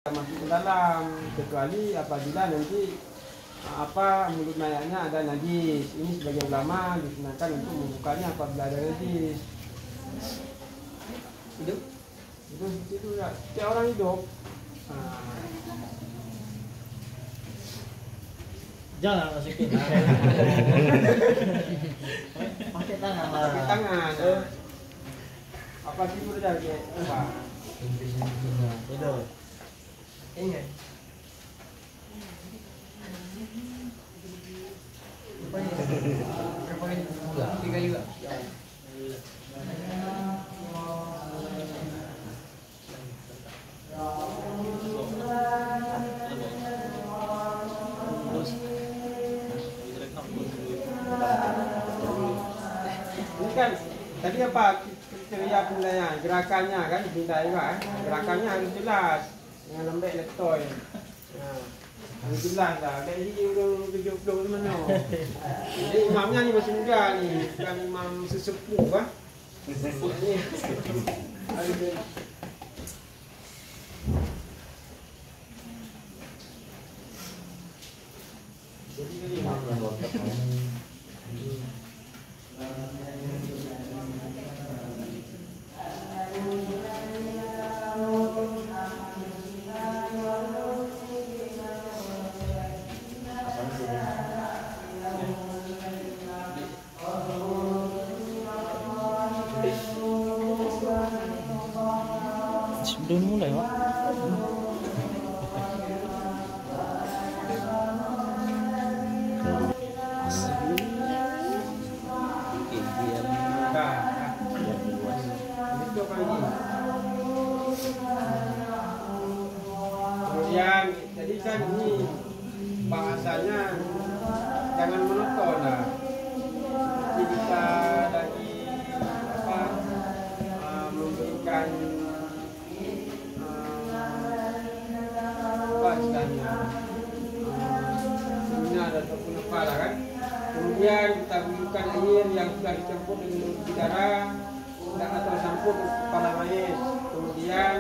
masuk ke dalam, kecuali apabila nanti mulut mayatnya ada najis. Ini sebagai ulama disunahkan untuk membukanya apabila ada najis. Hidup itu ya, kayak orang hidup. Jangan masukin. Pakai tangan lah. Pakai tangan. Apa sih udah kayak apa? Itu. Ingat. Tiga juga. Ini kan tadi apa kriteria pindahnya, gerakannya kan dipindai kan? Gerakannya harus jelas dengan lembek letoy. Nah, harus jelas lah. Kayak ini udah 70 mana? Jadi imamnya nih masih muda nih, bukan imam sesepuh kan? Ini harus Sebelum mulai, Pak. Kemudian jadi kan ini bahasanya jangan monoton lah. Seperti kita lagi memberikan istilahnya seminar ataupun apa lah kan. Kemudian kita gunakan air yang sudah dicampur dengan udara atau campur ke kepala mayat. Kemudian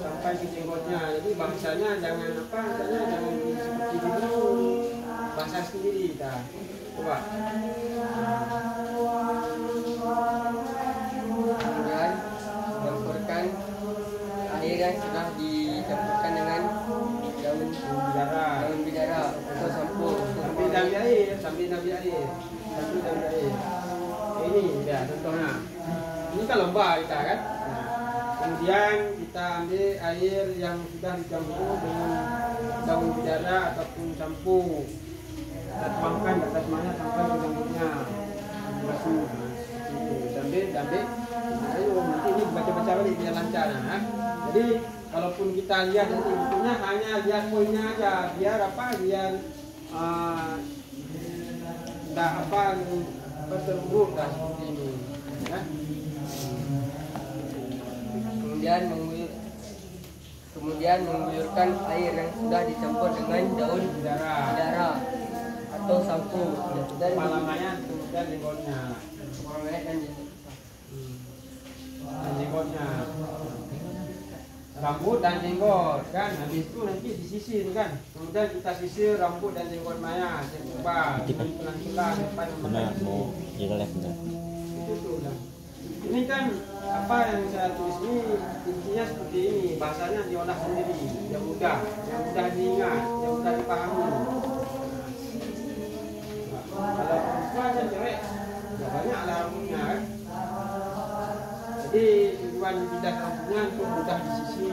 sampai ke jenggotnya. Jadi bahasanya jangan jangan seperti dulu. Bahasa sendiri kita. Coba. Kemudian campurkan air yang sudah dicampurkan dengan daun bidara atau sampo. Sambil nabi air. Ini ya contohnya. Ini kan lomba kita kan. Kemudian kita ambil air yang sudah dicampur dengan daun bidara ataupun sampo. Kita tuangkan di atas mayat sampai ke rambutnya. Basuh. Sambil. Ayo nanti ini baca-baca balik biar lancar. Jadi kalaupun kita lihat nanti bukunya hanya lihat poinnya aja biar terburuk dah seperti ini. Ya. Kemudian mengguyurkan air yang sudah dicampur dengan daun bidara atau sampo dan Kepala mayat kemudian jenggotnya. Dan jenggotnya. Rambut dan jenggot kan. Habis itu nanti disisir kan. Kemudian kita sisir rambut dan jenggot mayat yang tebal dengan pelan-pelan sampai Benar, mau jaga lab. itu tuh. Ini kan apa yang saya tulis ini intinya seperti ini, bahasanya diolah sendiri, yang mudah diingat, yang mudah dipahami. Kalau perempuan dan cewek, ya banyak lah rambutnya kan. Jadi tujuan bidah rambutnya untuk mudah disisir.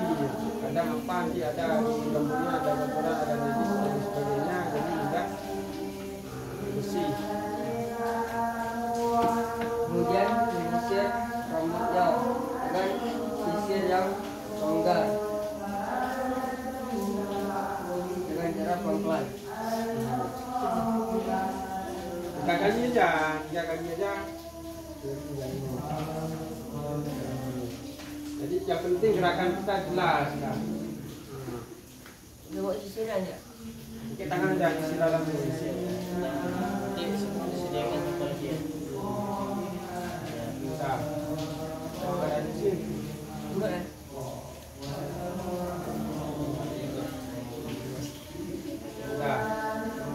Kadang apa nanti ada di rambutnya ada kotoran, ada najis dan sebagainya, jadi mudah bersih. kemudian menyisir rambutnya dengan sisir yang longgar dengan cara pelan-pelan. 3 kali aja. Jadi yang penting gerakan kita jelas kan. Buat sisiran ya. Pakai tangan aja isi dalam isi. Disediakan sebagian. Bisa. Kalau ada di sini. Enggak ya?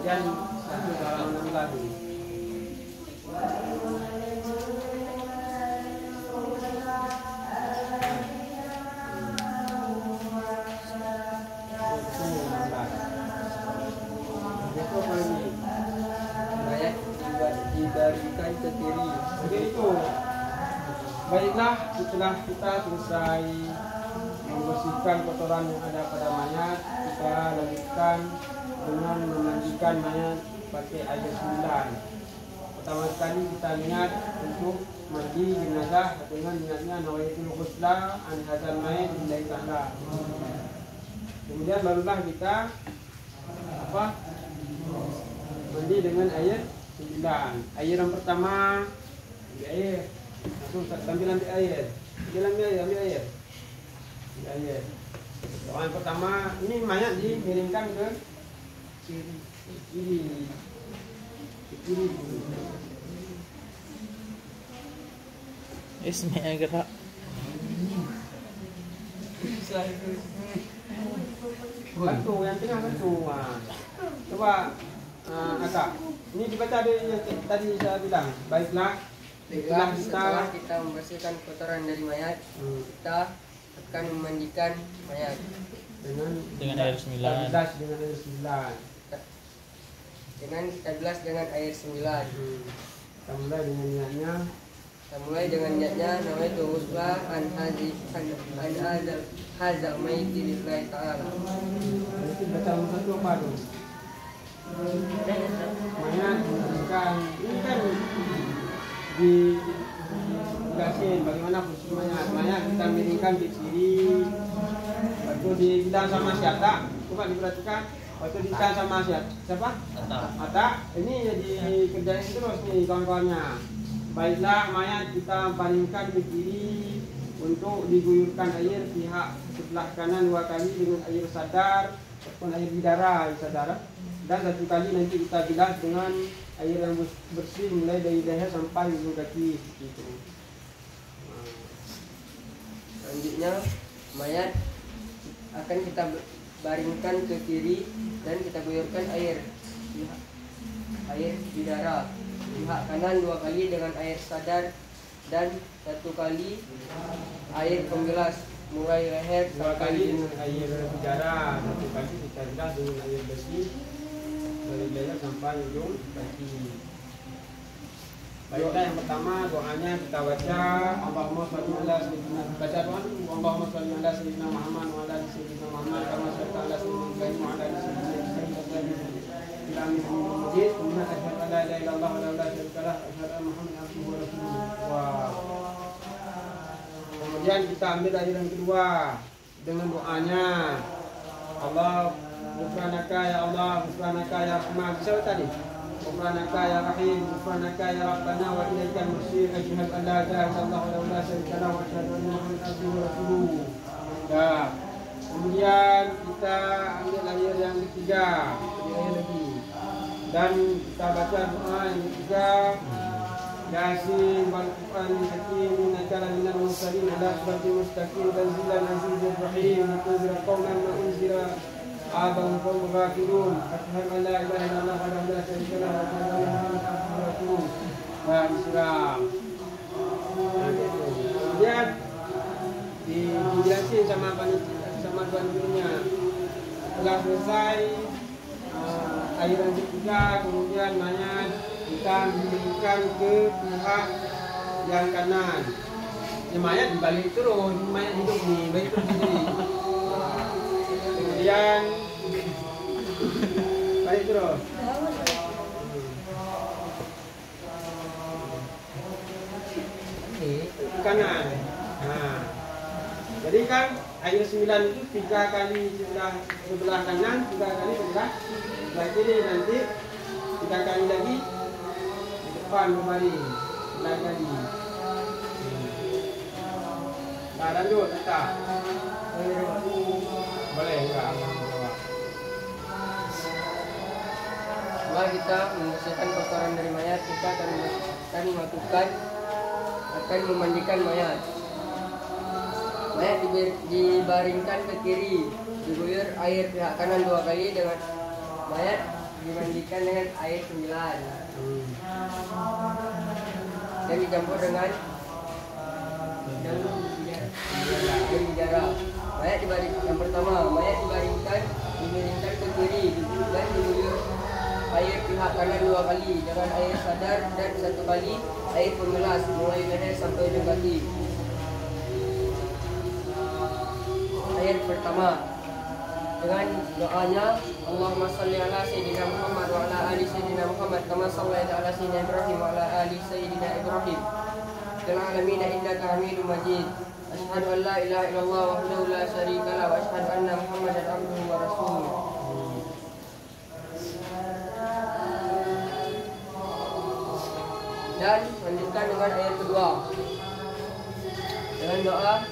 Kemudian satu cara mengambil lagi. Mayat dibaringkan ke kiri. Oke itu. Baiklah, setelah kita selesai membersihkan kotoran yang ada pada mayat, kita lanjutkan dengan memandikan mayat pakai air 9. Pertama sekali kita niat untuk mandi jenazah dengan niatnya nawaitul ghusla an hadzal mayit lillahi ta'ala. Kemudian barulah kita mandi dengan air 9. Air yang pertama ambil air, langsung ambil air. Ambil air. Doa yang pertama, ini mayat dimiringkan ke kiri. Ismenya gerak. Bantu yang tengah bantu. Coba Akak. Ini dibaca dari yang tadi saya bilang. Baiklah. Setelah kita membersihkan kotoran dari mayat, kita akan memandikan mayat dengan air 9. Kita bilas dengan air 9. Kita mulai dengan niatnya. Nawaitu ghusla an hadzal mayit lillahi ta'ala. Nanti baca nomor 1 apa tu? Mayat bukan ini kan dijelasin bagaimana posisi mayat. Mayat kita miringkan ke kiri. Waktu dibilang sama siapa? Coba diperhatikan. Waktu dibilang sama siapa? Mata. Ini dikerjain terus nih kawan-kawannya. Baiklah, mayat kita palingkan ke kiri untuk diguyurkan air pihak sebelah kanan 2 kali dengan air sadar ataupun air bidara, dan 1 kali nanti kita bilas dengan air yang bersih mulai dari leher sampai ujung kaki gitu. Selanjutnya mayat akan kita baringkan ke kiri dan kita guyurkan air bidara pihak kanan 2 kali dengan air sadar dan 1 kali air pembilas mulai leher 2 kali dengan air bidara, 1 kali kita bilas dengan air bersih dari leher sampai ujung kaki. Baiklah, yang pertama doanya kita baca Allahumma shalli ala sayyidina, baca doa Allahumma shalli ala sayyidina Muhammad wa ala ali sayyidina Muhammad kama shallaita ala sayyidina Ibrahim wa ala ali sayyidina Ibrahim Majid. Kemudian asyhadu an la ilaha illallah wa la ilaha illallah asyhadu anna Muhammadan abduhu wa rasuluhu. Kemudian kita ambil air yang kedua dengan doanya Allah ghufranaka ya Allah, ghufranaka ya Rahman. Bisa tadi ghufranaka ya Rahim, ghufranaka ya Rabbana wa ilaikal masir. Asyhadu an la ilaha illallah wa la ilaha illallah wa asyhadu anna Muhammadan abduhu wa rasuluhu. Ya. Kemudian kita ambil air yang ketiga, air lagi. Dan kita baca doa yang ketiga, Yasin wal Qur'anil Hakim innaka laminal mursalin ala siratal mustaqim tanzilal azizir rahim tunzira qauman ma unzira abahum qawmun ghafilun. Asyhadu an la ilaha illallah wa la ilaha illallah wa asyhadu anna Muhammadan abduhu wa rasuluh. Wa disiram. Kemudian dijelasin sama tuan gurunya. Setelah selesai air yang ketiga, kemudian mayat kita diberikan ke pihak yang kanan. Mayat dibalik terus, mayat hidup nih, balik terus sendiri. Kemudian balik terus. Kanan. Nah, jadi kan air 9 itu 3 kali sebelah kanan, 3 kali sebelah kiri, nanti 3 kali lagi di depan kembali 9 kali. Nah, lanjut kita. Boleh enggak? Setelah kita membersihkan kotoran dari mayat, kita akan memandikan mayat. Mayat dibaringkan ke kiri, diguyur air pihak kanan 2 kali dengan mayat dimandikan dengan air 9 dan dicampur dengan daun bidara. Mayat dibaring yang pertama, mayat dimiringkan ke kiri dan diguyur air pihak kanan 2 kali dengan air sadar dan 1 kali air pembelas mulai leher sampai ujung kaki. Ayat pertama dengan doanya Allahumma shalli ala sayyidina Muhammad wa ala ali sayyidina Muhammad kama shallaita ala sayyidina Ibrahim wa ala ali sayyidina Ibrahim fil alamin innaka Hamidum Majid. Asyhadu an la ilaha illallah wahdahu la syarika lah wa asyhadu anna Muhammadan abduhu wa rasuluh. Dan lanjutkan dengan ayat kedua dengan doa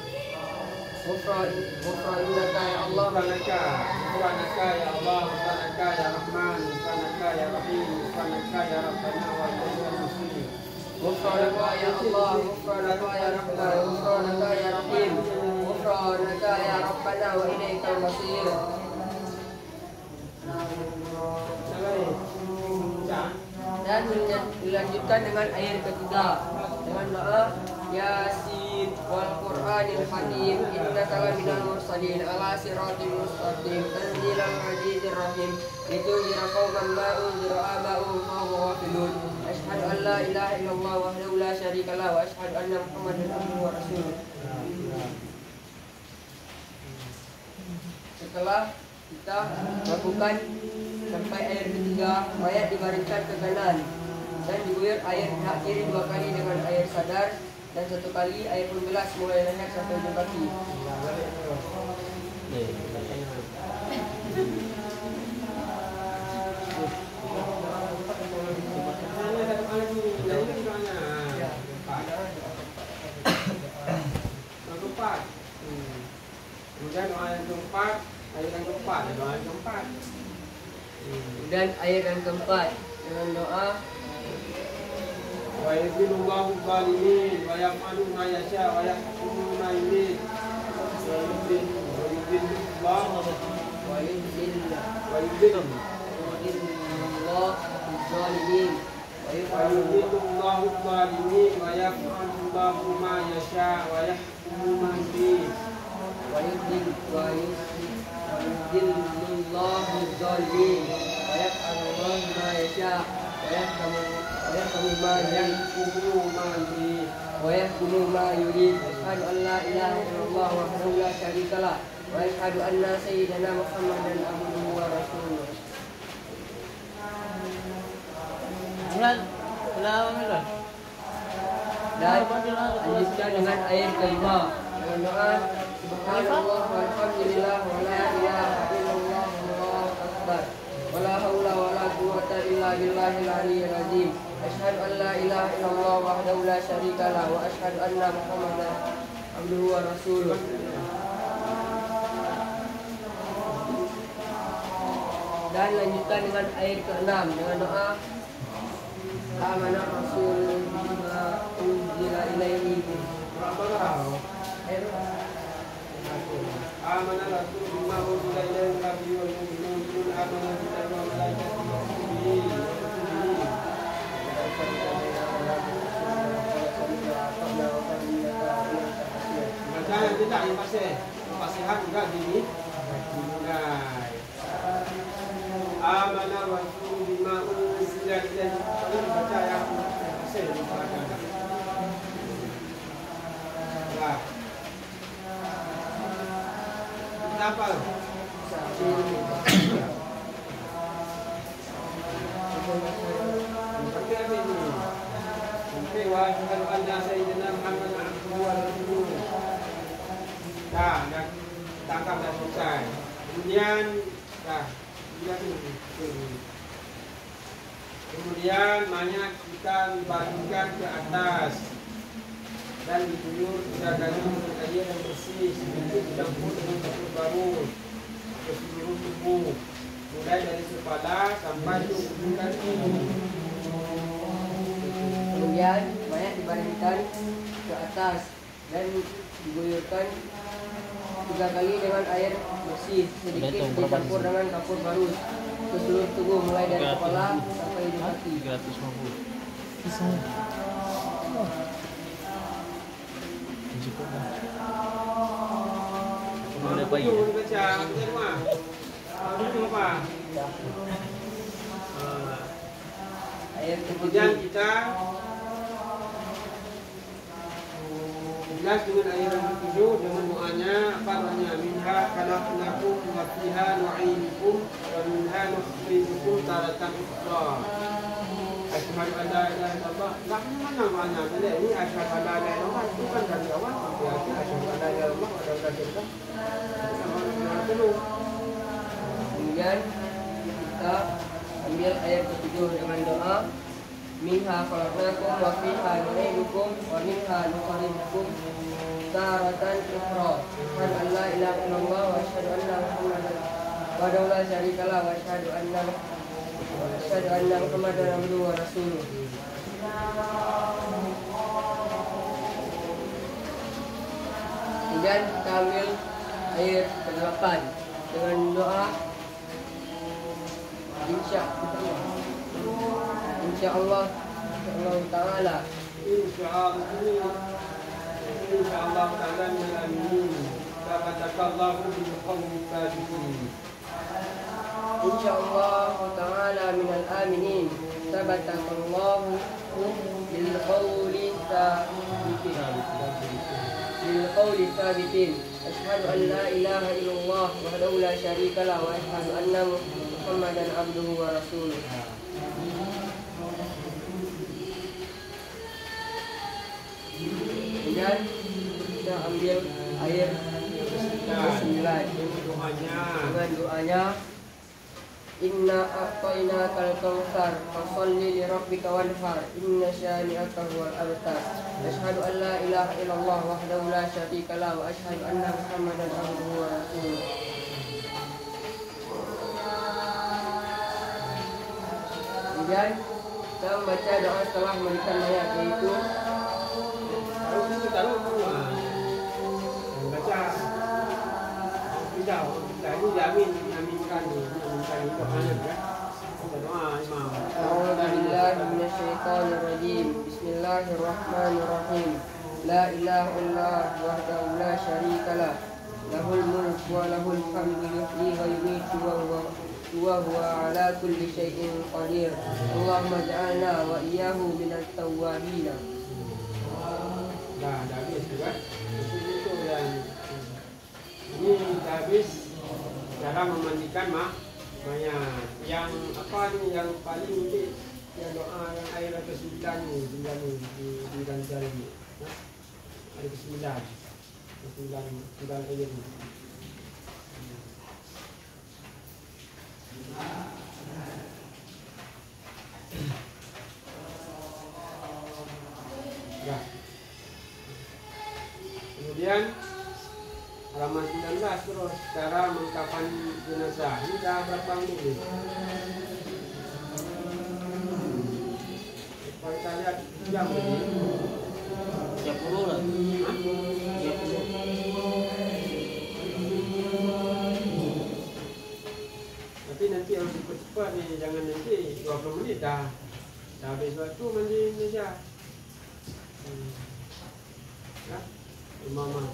Ghufranaka ya Allah, Ghufranaka ya Allah, Ghufranaka ya Rahman, Ghufranaka ya Rahim, Ghufranaka ya Rabbana wa ilaikal masir. Ghufranaka ya Allah, Ghufranaka ya Rahman, Ghufranaka ya Rahim, Ghufranaka ya Rabbana wa ilaikal masir. Dan dilanjutkan dengan ayat ketiga dengan doa Yasin wal Qur'anil Hakim innaka laminal mursalin ala siratim mustaqim tanzilal azizir rahim litunzira qauman ma unzira aba'uhum fa hum ghafilun. Asyhadu an la ilaha illallah wahdahu la syarika lah wa asyhadu anna Muhammadan abduhu wa rasuluh. Setelah kita lakukan sampai ayat ketiga, mayat dibaringkan ke kanan dan diguyur air pihak kiri 2 kali dengan air sadar dan 1 kali air pembelas mulai leher sampai ujung kaki. Kemudian doa yang keempat, ayat yang keempat, doa yang keempat. Dan ayat yang keempat dengan doa Wa yadhilullahu zalimin wa yaf'alu ma yasha wa yahkumu ma yurid wa yudhillullahu wa yudhillullahu zalimin wa yaf'alu ma yasha wa yahkumu ma yurid wa yudhillullahu zalimin wa yaf'alu ma yasha wa yahkumu ma yurid. Asyhadu an la ilaha illallah wahdahu la syarika lah wa asyhadu anna sayyidana Muhammadan abduhu wa rasuluh. Dan lanjutkan dengan ayat kelima dengan doa Subhanallah walhamdulillah wa la ilaha illallah wallahu akbar wa la haula wa la quwwata illa billahil aliyyil azim. Asyhadu an la ilaha illallah wahdahu la syarika lah wa asyhadu anna Muhammadan abduhu wa rasuluh. Dan lanjutkan dengan ayat ke-6 dengan doa Amana Rasul bima unzila ilaihi Amana Rasul bima unzila ilaihi wal mu'minun amanu billahi wa malaikatihi Jangan tidak yang pasihan juga dimulai. Amana Rasul bima unzila ilaihi. Kalau dibaca yang pasih dibacakan. Nah. Kenapa? Sampai wa asyhadu anna sayyidina Muhammad abduhu wa rasuluh. Dah tangkap dah selesai. Kemudian kemudian mayat kita dibaringkan ke atas dan diguyur dengan air yang bersih sedikit dicampur dengan kapur baru ke seluruh tubuh mulai dari kepala sampai ke ujung kaki. Kemudian mayat dibaringkan ke atas dan diguyurkan 3 kali dengan air bersih sedikit dicampur dengan kapur baru ke seluruh tubuh mulai dari kepala sampai ujung kaki. 350. Cukup dah. Boleh apa lagi? Boleh baca. Semua. Itu apa? Ayat Kemudian ke-7. kita jelas dengan ayat yang ke-7 dengan doanya apa doanya? Minha khalaqnakum wa fiha nu'idukum wa minha nukhrijukum taratan ukhra. Asyhadu an la ilaha illallah. Tak mana mana bila ini asyhadu an la ilaha illallah itu kan dari awal sampai akhir asyhadu an la ilaha illallah wa la ilaha illallah. Kemudian kita ambil ayat ke-7 dengan doa minha khalaqnakum wa fiha nu'idukum wa minha nukhrijukum taratan ukhra. Asyhadu an la ilaha illallah wa asyhadu anna Muhammadan wahdahu la syarika lah wa asyhadu anna Muhammadan abduhu wa rasuluh. Kemudian kita ambil ayat ke-8 dengan doa insyaallah taala insyaallah taala amin. Tabarakallahu bil qawli sabiqin. Insyaallah taala minal aminin. Tabarakallahu bil qawli sabiqin. Asyhadu an la ilaha illallah wahdahu la syarika lah wa asyhadu anna Muhammadan abduhu wa rasuluh. Kemudian kita ambil ayat ke-9 dengan doanya inna a'tainakal kautsar fasholli li rabbika wanhar inna syani'aka huwal abtar. Asyhadu an la ilaha illallah wahdahu la syarika lah wa asyhadu anna Muhammadan abduhu wa rasuluh. Kemudian kita membaca doa setelah memberikan mayat, yaitu baca tidak ini aminkan itu hanya ya doa imam. A'udzubillahi minasyaitonir rajim. Bismillahirrahmanirrahim. La ilaha illallah wahdahu la syarikalah. Lahul mulku wa lahul hamdu yuhyi wa yumiitu wa huwa ala kulli syai'in qadir. Allahumma ja'alna wa iyyahu minat tawwabin. Dah habis juga. Itu yang ini habis cara memandikan mayat. Yang apa nih yang paling ini yang doa yang air ke-9 di Ranjal ini. Ayat ke-9. 9 ayat ini. Ya. Kemudian halaman 19 terus cara mengkapan jenazah. Ini dah berapa menit? Kalau kita lihat jam ini 30 lah. 30. Tapi nanti harus cepat-cepat nih, jangan nanti 20 menit dah habis waktu mandi Indonesia. Ya, mama.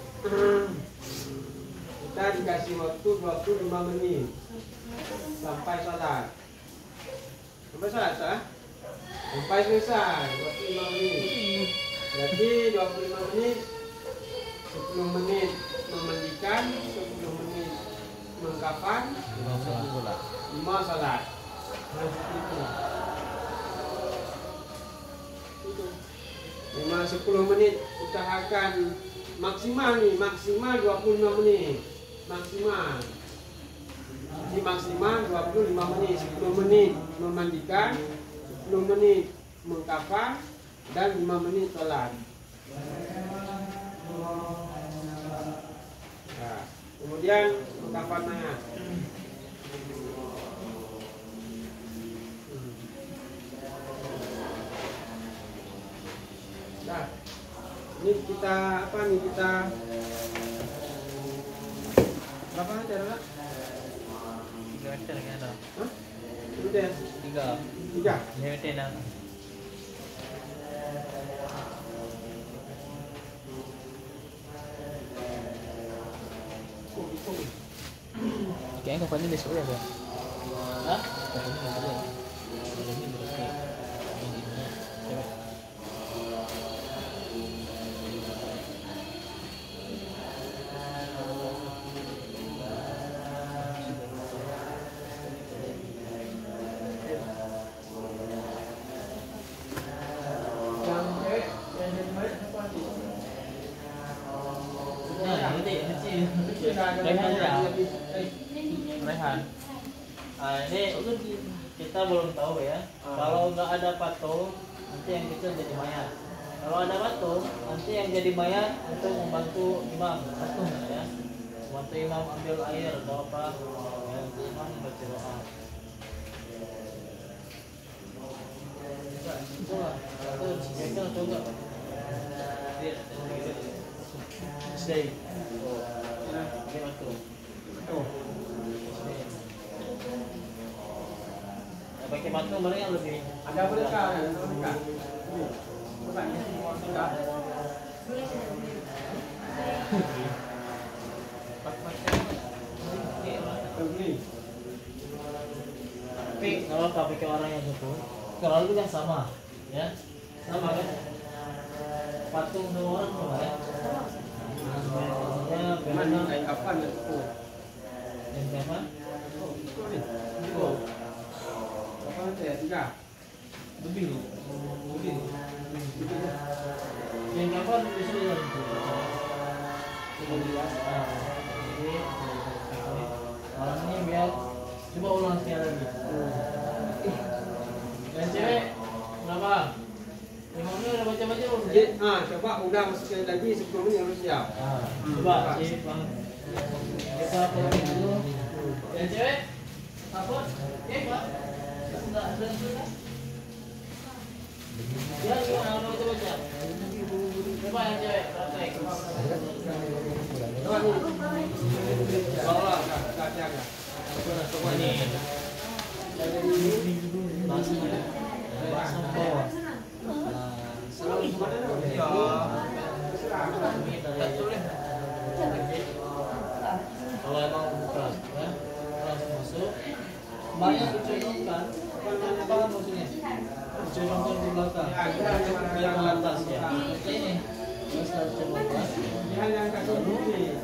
Kita dikasih waktu 25 menit sampai salat. Sampai salat sah? Sampai selesai 25 menit. Berarti 25 menit 10 menit memandikan, 10 menit mengkapan, 5 salat. Memang 10 menit usahakan maksimal nih, maksimal 25 menit. Maksimal. Jadi maksimal 25 menit, 10 menit memandikan, 10 menit mengkapan dan 5 menit salat. Nah, kemudian mengkapan mayat. Nah, ini kita apa nih kita berapa meter lah? 3 meter kan ada. Hah? Udah. 3. 3. Ini tenang. Kayaknya kapannya besok ya, Bang? Hah? Kapannya besok ya? Ini berarti ini cewek. Yang cewek, yang jadi baik apa sih? Nah, ini kecil. Kecil dah ada Rehan ya? lebih. Rehan. Ini kita belum tahu ya. Kalau nggak ada patung, nanti yang kecil jadi mayat. Kalau ada patung, nanti yang jadi mayat untuk membantu imam. Patung ya. Membantu imam ambil air atau apa. Ya, nanti imam baca doa. Itu mereka coba. Stay. Oke, patung. Tuh. Pakai patung mana yang lebih Ada berkah, ada berkah. Ini. Bukannya semua berkah. Ini. Tapi kalau tak pakai orang yang itu, kalau itu kan sama, ya, sama kan? Patung sama orang sama ya. Ya, Mana bagaimana? kayak kapan ya? Oh. Yang sama? Oh. Kapan saya 3? Lebih, lebih. Yang kapan bisa ya? Jadi orang ini biar coba ulang sekali lagi. Yang cewek kenapa? Imamnya udah baca-baca belum? Jadi, coba ulang sekali lagi sebelum ini harus siap. Coba si Bang. Kita pulang dulu. Yang cewek apa? Pak. Enggak ada sudah. Ya, gimana udah baca-baca? Coba yang cewek praktek. Coba nih. Bawa, jaga. Coba nih. Langsung bawah. Selalu Ya. kalau emang bukan ya langsung masuk banyak dicontohkan apa maksudnya dicontohkan di belakang yang atas ya ini terus dicontohkan Yang kasih ini.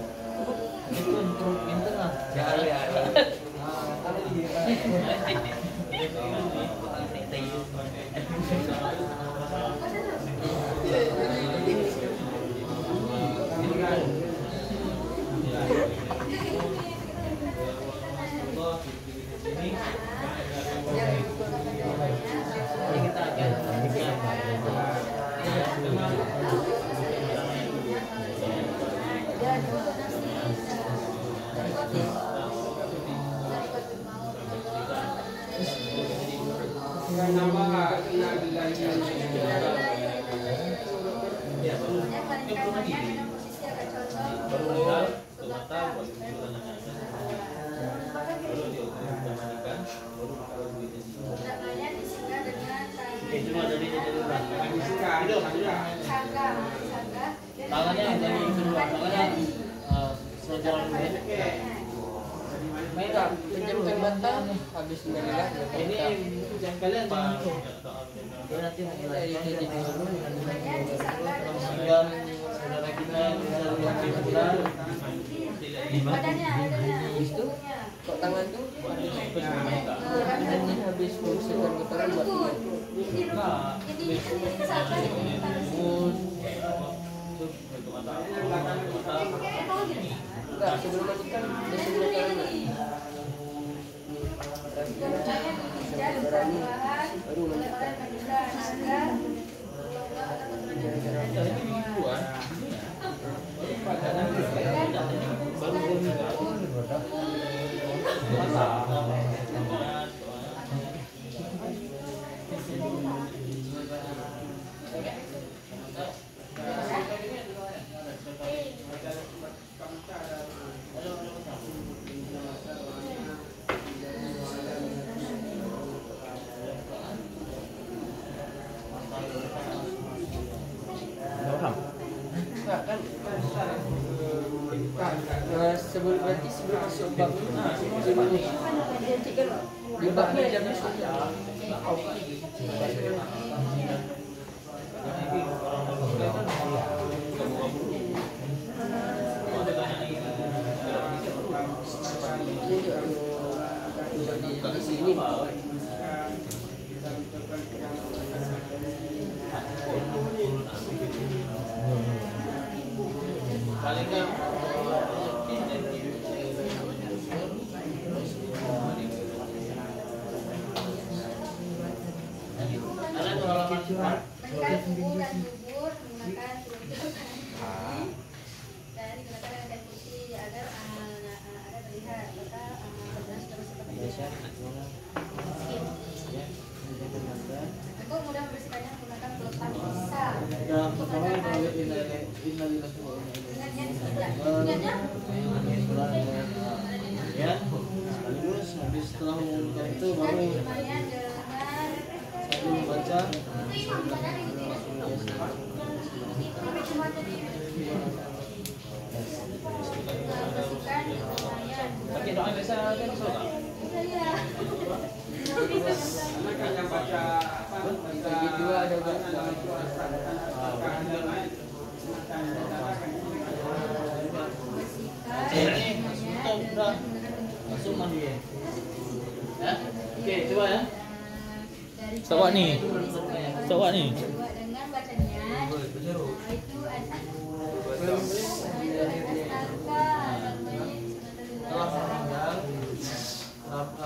itu untuk yang tengah Nama tangannya jadi kedua tangannya sejalan Mereka pejamkan mata, habis mereka ini jangan kalian nanti dari titik dulu sehingga saudara kita bisa lebih benar habis itu kok tangan tuh tangannya habis mengusirkan kotoran buat enggak sebelum mandikan sebelum kotoran baru mandikan sebab jebaknya jam di sini. Paling kan ada pengalaman Berikan bubur dan bubur menggunakan telur dan digunakan dengan kain putih agar ada terlihat apakah beras terus seperti biasa. Untuk mudah membersihkannya menggunakan pelepah pisau. Untuk menggunakan ingatnya ingatnya ya. Sekaligus habis setelah mengumumkan itu baru lumayan dengan saya membaca bersihkan lumayan. pakai doa biasa kan suka. Karena kan yang baca apa baca juga ada Ini udah masuk mandi ya. Ya. Oke, coba ya. Sawak nih. Sawak nih. Dengan bacanya itu Telah meninggal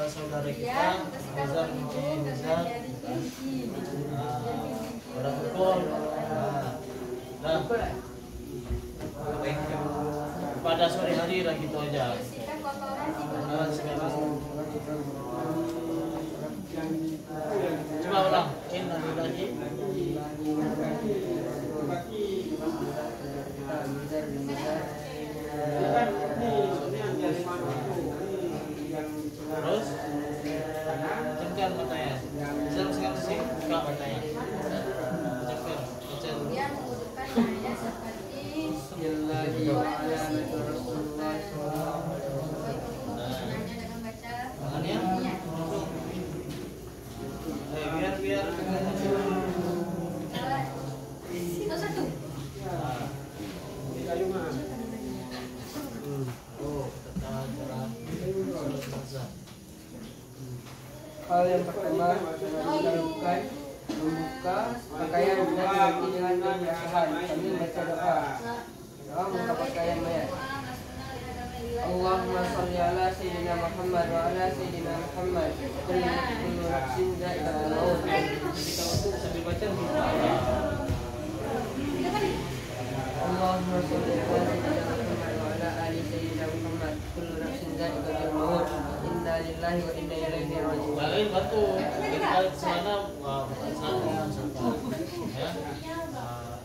saudara kita Rizal binti Rizal orang hukum dah pada sore hari lah gitu aja. Sekarang coba ulang innalillahi terus cengkan matanya. Sekarang sih buka matanya. Cengkan. Kemudian mengucapkan ayat seperti dengan baca Tangannya biar itu satu. oh tata cara hal yang pertama dilakukan membuka pakaian dan diganti dengan kain basahan sambil baca doa. Doa membuka pakaian mayat. Allahumma sholli ala sayyidina Muhammad wa ala sayyidina Muhammad. Kullu nafsin dha'iqatul maut. ketika waktu sambil baca Allahumma sholli ala sayyidina Muhammad wa ala ali sayyidina Muhammad. Kullu nafsin dha'iqatul maut. Inna lillahi wa inna ilaihi raji'un. lain bantu ketika sana bukan sana ya.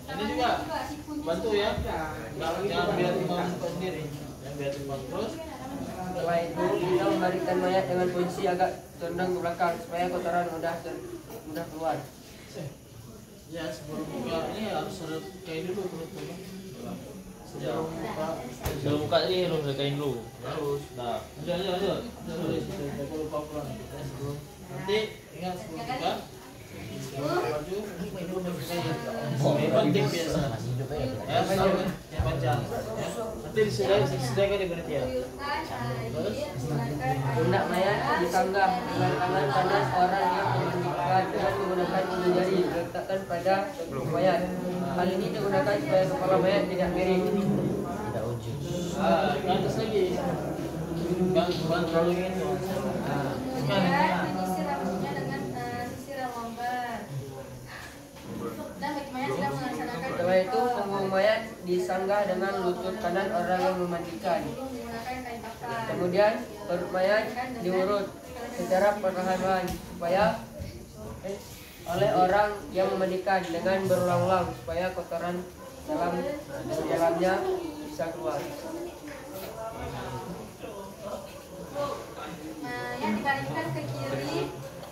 Ini juga bantu ya. Jangan biar imam sendiri. Yang biar imam terus. Setelah itu kita membaringkan mayat dengan posisi agak condong ke belakang supaya kotoran mudah keluar. Ya sebelum buka ini harus ada kain dulu perutnya. Sebelum buka. Sebelum buka ini harus ada kain dulu. Harus. Nah, lanjut. Jangan lupa pulang. Ya, sebelum nanti ingat sebelum buka. Baju penting biasa. Ya, selalu yang panjang. Ya. Nanti disediakan di panitia. Terus Pundak mayat disanggah dengan tangan kanan orang yang memandikan dengan menggunakan ujung jari diletakkan pada tubuh mayat. Hal ini digunakan supaya kepala mayat tidak miring. ke atas lagi. Jangan terlalu gitu. Kemudian menyisir rambutnya dengan sisir yang longgar. Dan bagi mayat sedang melaksanakan Setelah itu punggung mayat disanggah dengan lutut kanan orang yang memandikan. menggunakan kain bakar. Kemudian perut mayat diurut secara perlahan supaya oleh orang yang memandikan dengan berulang-ulang supaya kotoran dalamnya bisa keluar. Yang dibalikkan ke kiri.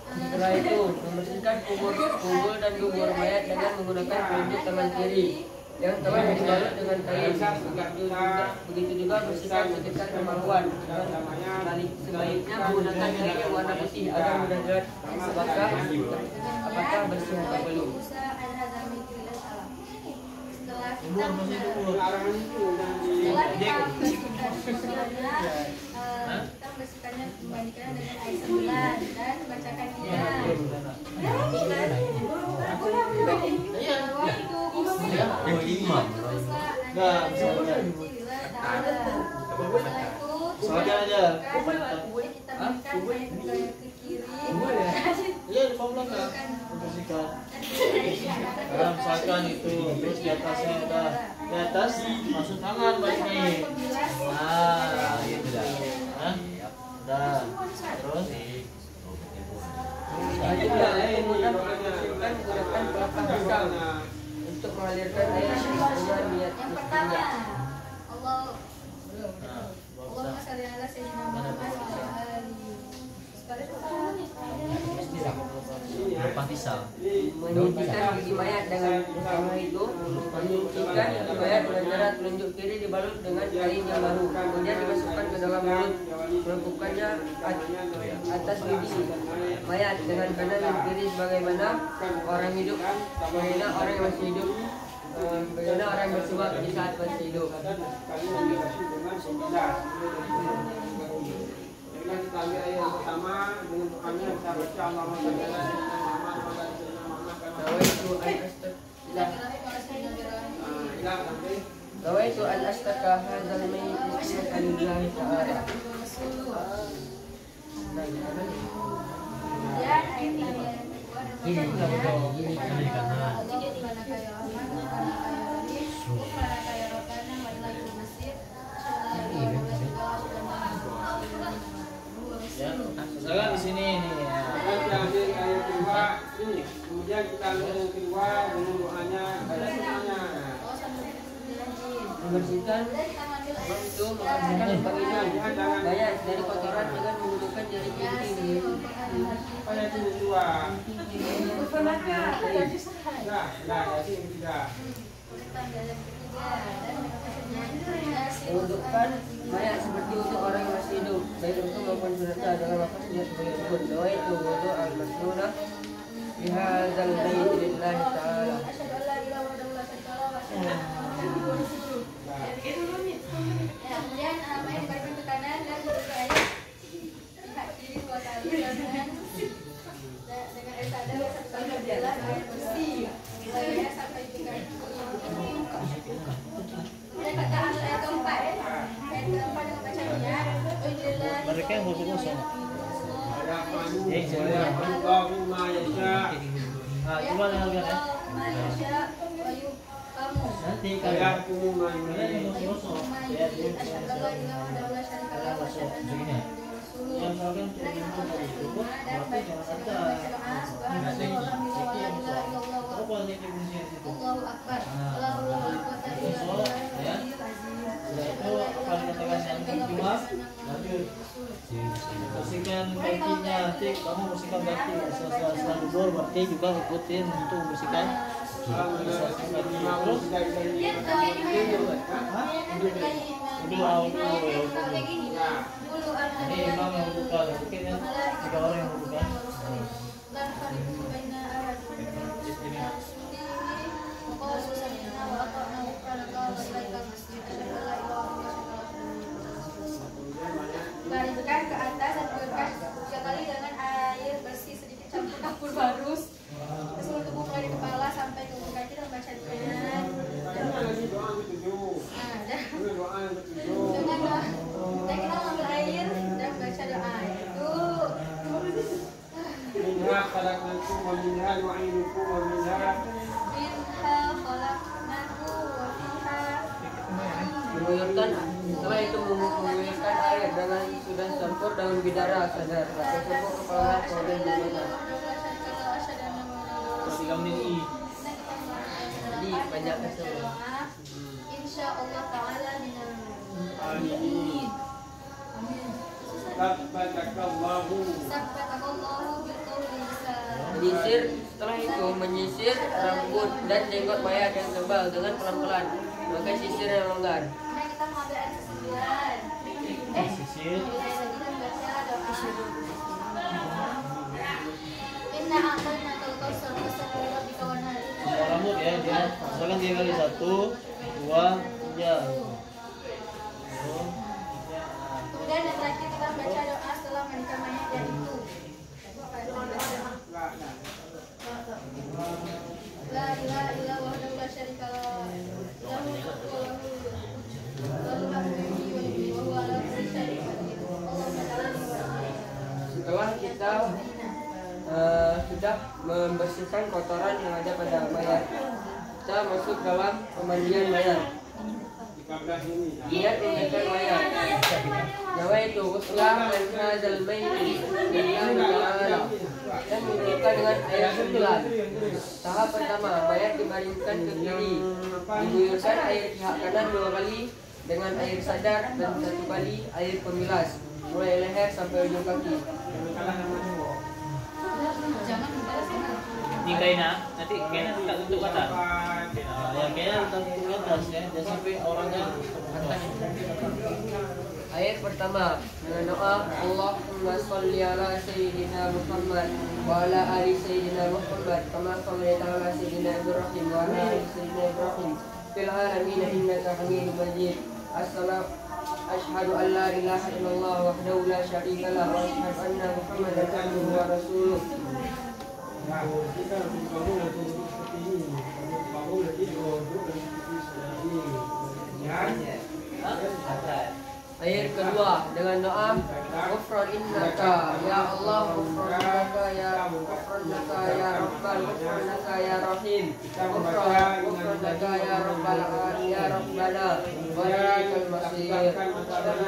Setelah itu membersihkan kubur dan dubur mayat dengan menggunakan penunjuk tangan kiri. yang telah dibalut dengan kain. Begitu juga bersihkan sekitar kemaluan. Sebaiknya menggunakan kain yang warna putih agar mudah dilihat apakah bersih atau belum. Setelah kita membersihkannya, membandingkannya dengan air sembilan dan bacakan dia. Soalnya aja. Iya, di bawah belakang. Bersihkan. Misalkan itu, terus di atasnya udah di atas, masuk tangan balik nih. Nah, gitu dah. Hah? Dah. Terus untuk mengalirkan air dengan niat Yang pertama, Allah nah, Allahumma shalli ala sayyidina Muhammad wa ala alihi. Sekarang Lepas pisau. menyuntikkan gigi mayat dengan bersama itu menyuntikkan gigi mayat dengan cara telunjuk kiri dibalut dengan kain yang baru, kemudian dimasukkan ke dalam mulut, melengkupkannya atas gigi mayat dengan kanan dan kiri sebagaimana orang hidup, sebagaimana orang yang masih hidup, bagaimana orang yang bersuap di saat masih hidup. Kita ambil ayat yang pertama dengan doanya kita baca Allahumma shalli ala sayyidina Muhammad wa ala ali sayyidina Muhammad Nawaitu an astaka hadzal mayyit bismika lillahi ta'ala. dan ayat yang ya, misalkan di sini nih ya. Kita ambil ayat kedua ini, kemudian kita ambil yang kedua dengan doanya, baca doanya. Membersihkan itu membersihkan bagian mayat dari kotoran dengan menggunakan jari kelingking. Ayat yang kedua. Nah, ayat yang ketiga. Mewudukkan mayat seperti untuk orang yang masih hidup, baik untuk maupun sunatah dalam lafaz dia sebagai berikut. Nawaitu wudu al-masnunah bihadzal mayyit lillahi ta'ala. Kemudian main bagi ke kanan dan berusaha ayat pihak kiri dua kali dengan air sadar satu kali adalah air bersih sampai di kaki. Kemudian kata ayat keempat dengan bacanya Mereka yang kosong-kosong. Allahumma yasha. Nah, coba dengan ya. Nanti kalian Allahumma kalian yasha. yang kosong ya, dia yang kalian cukup berarti jangan santai. Apa nih fungsinya itu? Allahu Akbar. Allahu Akbar. Ya. Setelah itu apa dikatakan yang kedua? Lanjut. Bersihkan kakinya, nanti kamu bersihkan kaki. Setelah duduk berarti juga ikutin untuk membersihkan. Terus udah ini imam yang bukan, mungkin kan 3 orang yang bukan. Gariskan ke atas dan berkas 3 kali dengan air bersih sedikit campur kapur barus. Seluruh tubuh mulai dari kepala sampai ke ujung kaki dan baca doa. Dan kita mengambil air dan baca doa itu. Minha khalaqnakum wa minha nu'idukum wa minha Minha khalaqnakum wa minha. Menguirkan, setelah itu menguirkan air dengan sudah campur daun bidara sadar atau campur kepala kemudian dimakan. Jadi banyak keseluruhan. Insya Allah Taala minal Amin. Sabbatakallahu. Sabbatakallahu bil qawli Setelah itu menyisir rambut dan jenggot mayat yang tebal dengan pelan-pelan. Maka sisir yang longgar. Nah, kita mengambil ayat 9. Sisir. Lagi kita baca doa. Inna a'tayna al-kautsar fasalli rabbika wanhar. Rambut ya, dia misalkan dia kali 1, 2, 3. Kemudian yang terakhir kita baca doa setelah menikah mayat yaitu La ilaha illa wahdahu la syarika lah. Lahu mulku wa lahu hamdu wa huwa ala kulli syai'in qadir. Allahumma ja'alni wa Setelah kita sudah membersihkan kotoran yang ada pada mayat, kita masuk dalam pemandian mayat. Niat meninggikan mayat. Nawaitu ghuslah man hadzal mayyit lillahi ta'ala, dan meninggikan dengan air 9. Tahap pertama, mayat dibaringkan ke kiri, diguyurkan air pihak kanan 2 kali dengan air sadar dan 1 kali air pemilas, mulai leher sampai ujung kaki. jangan Ini kainnya, nanti kainnya tidak tutup kata. Ya kainnya tutup ke atas ya, jangan sampai orangnya atas. Ayat pertama dengan doa Allahumma sholli ala sayyidina Muhammad wa ala ali sayyidina Muhammad kama shallaita ala sayyidina Ibrahim wa ala ali sayyidina Ibrahim fil alamin innaka Hamidum Majid. Asyhadu an la ilaha illallah wahdahu la syarika lah wa asyhadu anna Muhammadan abduhu wa rasuluh. Ayat kedua dengan doa Ghufran innaka ya Allah, ghufranaka ya ghufranaka ya Rabbal, ghufranaka ya Rahim, ghufranaka ya Rabbal ya Rabbana wa ilaikal masir.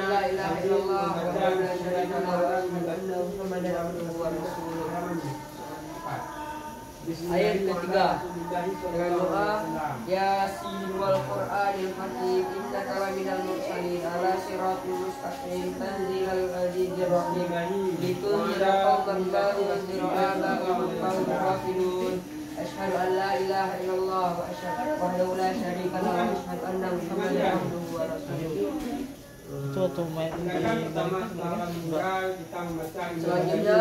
La ilaha illallah wa la syarika lahu wa asyhadu anna Muhammadan abduhu wa rasuluh. Ayat ketiga dengan doa Yasin wal Qur'anil Hakim innaka laminal mursalin ala siratal mustaqim tanzilal azizir rahim litunzira qauman ma tunziru aba'ahum fahum ghafilun. Asyhadu an la ilaha illallah wa asyhadu wahdahu la syarika lahu wa asyhadu anna Muhammadan abduhu wa rasuluh. Tuh mayat ini Selanjutnya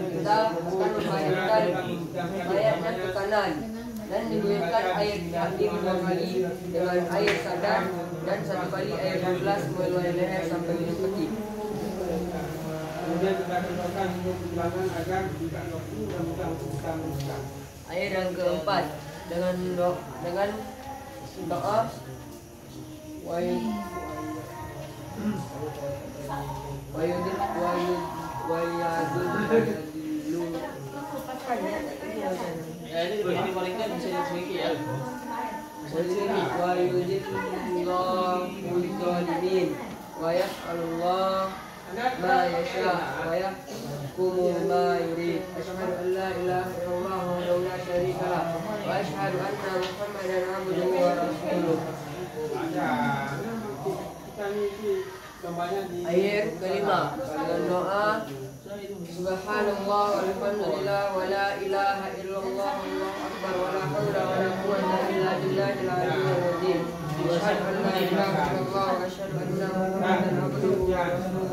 kita akan membayangkan mayatnya ke kanan dan diguyurkan air pihak kiri 2 kali dengan air sadar dan 1 kali air 12 mulai leher sampai ujung kaki. Kemudian kita contohkan untuk penjelasan agar tidak waktu dan mudah untuk kita meneruskan. Ayat yang keempat dengan doa ya ini dibalikkan bisa sedikit ya. wa yudhillullahu dzalimin wa yaf'alullah ma yasha wa yahkumu ma yurid. Asyhadu an la ilaha illallah wahdahu la syarika lah wa asyhadu anna Muhammadan abduhu wa rasuluh. Ayat kelima dengan doa Subhanallah walhamdulillah wa la ilaha illallah wallahu akbar wa la haula wa la quwwata illa billahil aliyyil azim. Asyhadu an la ilaha illallah wa asyhadu anna Muhammadan abduhu wa rasuluh.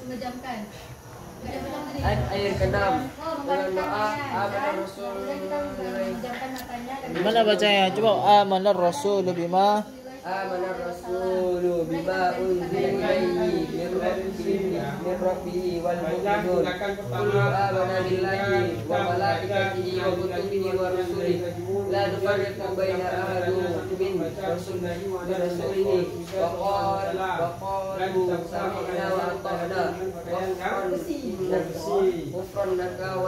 Memejamkan. Ayat keenam dengan doa Amanah Rasul. Gimana bacanya? Coba amanar rasul bima Amanar Rasulu bima unzila ilaihi min rabbih wal mu'minun kullu amana billahi wa malaikatihi wa kutubihi wa rusulihi la nufarriqu baina ahadin min rasulihi wa qalu sami'na wa ata'na ghufranaka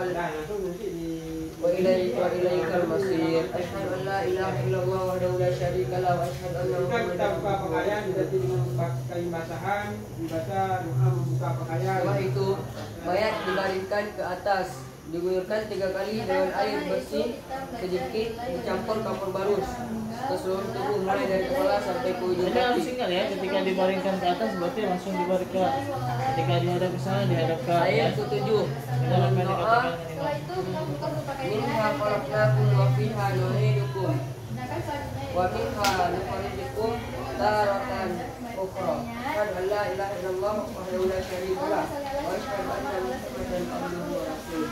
wa ilaikal masir. Asyhadu an la ilaha illallah wahdahu la syarika lah wa asyhadu anna Kita buka pakaian diganti dengan kain basahan, dibaca doa membuka pakaian. Setelah itu mayat dibaringkan ke atas diguyurkan 3 kali dengan air bersih sedikit dicampur kapur barus ke seluruh tubuh mulai dari kepala sampai ke ujung Jadi harus kaki. ingat ya, ketika dibaringkan ke atas berarti langsung dibaringkan. Ketika dihadap ke sana dihadapkan ya. Ayat ke-7 Dengan apa yang doa dikatakan Setelah itu buka pakaian minha khalaqnakum wa fiha nu'idukum Nah kan selanjutnya wa minha nukhrijukum taratan ukhra. Asyhadu an la ilaha illallah wahdahu la syarika lah wa asyhadu anna Muhammadan abduhu wa rasuluh.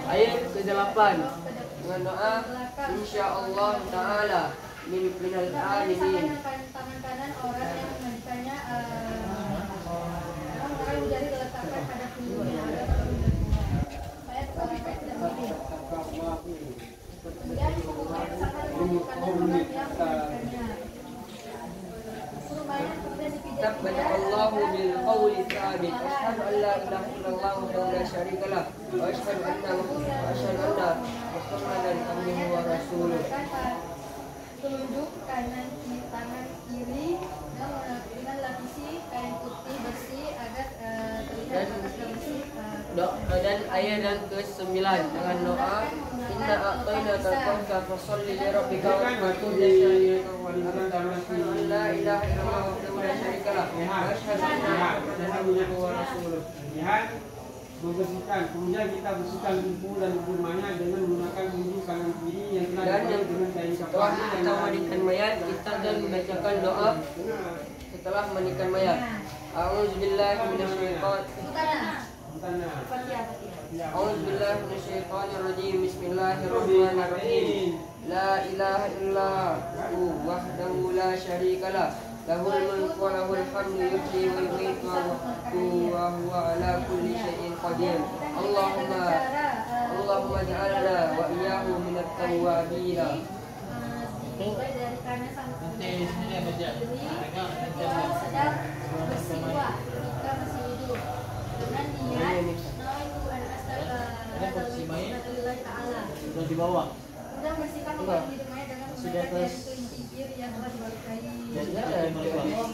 Ayat ke-8 dengan doa insyaallah taala minal aminin. Tangan kanan orang yang membacanya orang jari diletakkan pada punggungnya ada ayat kemudian kemudian sangat menunjukkan orang yang membacanya Kitab baca Allahu bil qawli thabit. Asyhadu an la ilaha illallah wahdahu la syarika lah wa asyhadu anna Muhammadan abduhu wa rasuluh. Telunjuk kanan tangan kiri dengan lapisi kain putih bersih agar terlihat bersih. Dan ayat yang ke-9 dengan doa inna a'tainaka al-kautsar fasholli li rabbika wanhar la ilaha illallah wahdahu la syarika lah wa asyhadu anna Muhammadan abduhu wa rasuluh. Lihat, membersihkan, kemudian kita bersihkan tubuh dan rumahnya dengan menggunakan wudhu kanan kiri yang telah Dan dibuat dengan kain setelah kafan kita mandikan mayat, kita dan membacakan doa setelah mandikan mayat. A'udzubillahi minasyaitonir A'udzubillahi Bismillahirrahmanirrahim. La ilaha illahu wahdahu la syarikalah. Lahul mulku wa lahul hamdu yuhyi wa yumiitu wa huwa ala kulli syai'in qadir. Allahumma ja'alna wa iyyahu minat tawwabin. Mulai dari kanan sampai Nanti sini ada baca. kalau sedang bersiwa ketika masih hidup dengan niat nawaitu an astaghfirullah ta'ala. Sudah di bawah. Kemudian bersihkan tempat hidupnya dengan Sudah menggunakan atas. kincir yang telah dibalukai. Jadi ada di bawah.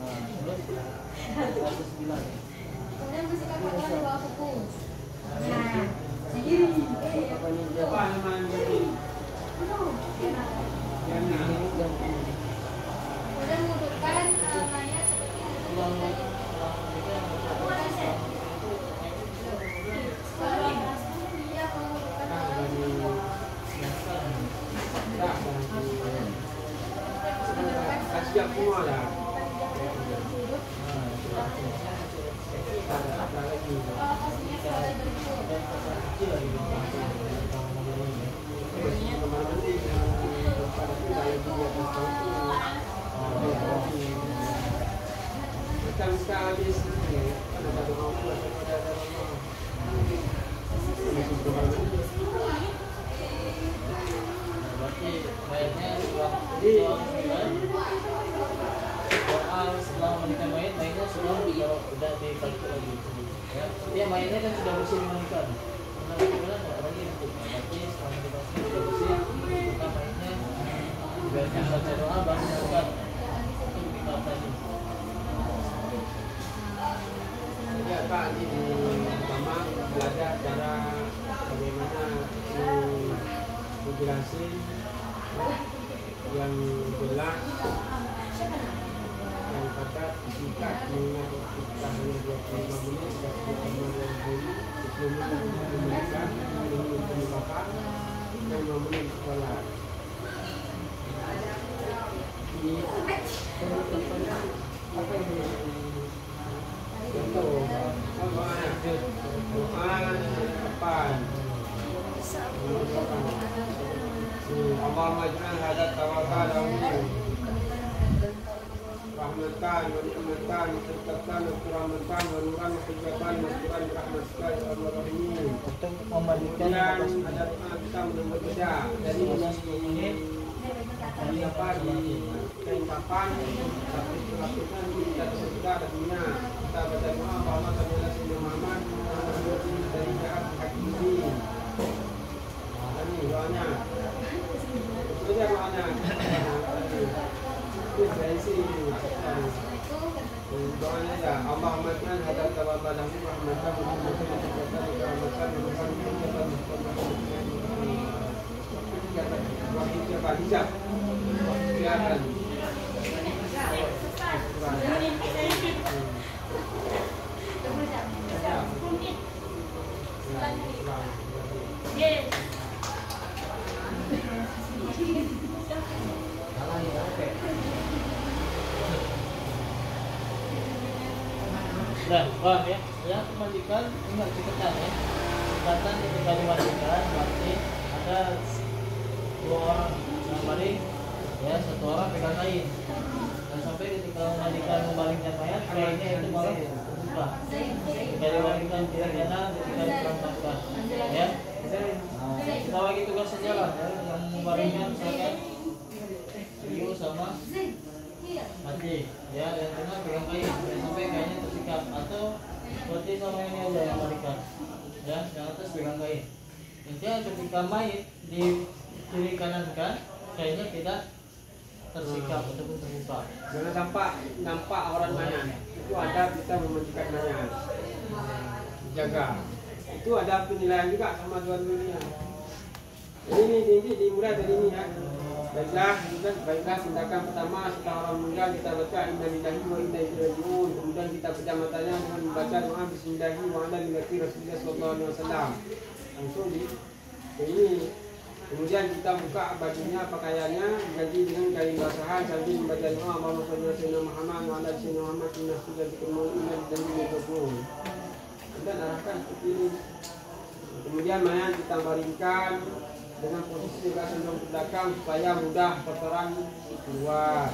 Nah, terus atas 9. Kemudian bersihkan kepala di bawah kuku. Nah, sendiri. apa namanya ini? Kemudian wudhukan mayat seperti itu tadi. Dia mewudhukan Kasih semua dah. Macam sekali sini, ada rumah, ada rumah. Berarti mayatnya sudah setelah menikah mayatnya sudah dibalik lagi. Ya, dia mayatnya kan sudah bersih dimandikan. Karena kemudian ada lagi untuk berarti setelah menikah sudah bersih, maka mayatnya biarkan baca doa baru dilakukan untuk nikah tadi. Jadi apa ini pertama belajar cara bagaimana menjelasin yang jelas yang kata singkat mengingat kita hanya 25 menit dan kita yang dulu 10 menit memberikan 10 menit penyebabkan dan 5 menit sekolah ini apa yang contoh doa depan Allahumma ij'al hadha tawakkal rahmatan wa nikmatan wa sirkatan wa kurahmatan wa nuran wa hujatan wa quran rahmatka ya Allah rahim. Untuk memandikan Kemudian ada kita berbeda dari apa di kain kapan tapi lakukan kita sudah artinya kita baca doa Allahumma shalli ala sayyidina Muhammad dari jahat hakiki. Ini doanya. Itu doanya. itu versi itu. Doanya ya Allah rahmatkan hadap tawabalahu rahmatkan Nah, paham ya? Yang dimandikan ingat cekatan ya. Cekatan ketika dimandikan berarti ada dua orang yang paling ya, satu orang pegang kain. Dan sampai ketika memandikan membalikkan mayat, kainnya itu malah terbuka. Ketika dimandikan tidak kanan, ketika dikeramkan ya. Nah, kita bagi tugas saja lah ya, yang membalikkan misalkan Rio sama mati ya, yang tengah pegang kain sampai kainnya tersikat, atau seperti sama ini aja yang balikan ya, yang atas pegang kain. Intinya ketika mayit di kiri kanan kan kainnya tidak tersikat ataupun terbuka. Jangan nampak orang mayat. Itu ada kita memandikan mayat. Jaga. Itu ada penilaian juga sama Tuhan dunia. Ini dimulai dari ini ya. Baiklah tindakan pertama setelah orang meninggal kita baca inna lillahi wa inna ilaihi raji'un. Kemudian kita pejam matanya dengan membaca doa bismillah wa ala millati Rasulullah sallallahu alaihi wasallam. Langsung di ini. Kemudian kita buka bajunya, pakaiannya diganti dengan kain basahan sambil membaca doa Allahumma shalli ala sayyidina Muhammad wa ala sayyidina Muhammad inna lillahi wa inna ilaihi raji'un. Kita arahkan seperti ini. Kemudian mayat kita baringkan dengan posisi juga cenderung ke belakang supaya mudah kotoran keluar.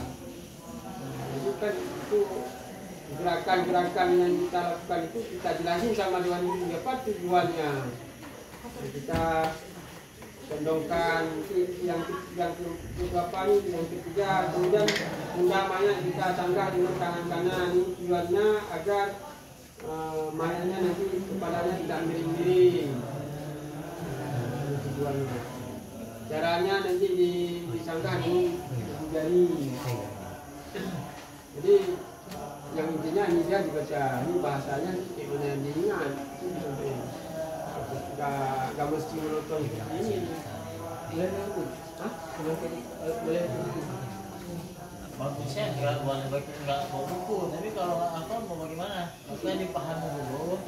Itu kan itu gerakan-gerakan yang kita lakukan itu kita jelasin sama Tuhan ini apa tujuannya. Kita condongkan yang beberapa ini yang ketiga, kemudian bunda mayat kita sanggah dengan tangan kanan. Ini tujuannya agar mayatnya nanti kepalanya tidak miring-miring. Tujuannya. Caranya nanti disanggah di jari. Jadi yang intinya ini dia dibaca, ini bahasanya gimana yang diingat. Gak mesti menonton ini. Boleh ikut? Hah? Boleh ikut? Bagusnya nggak bawa buku, tapi kalau nggak hafal mau bagaimana? Makanya dipahami dulu.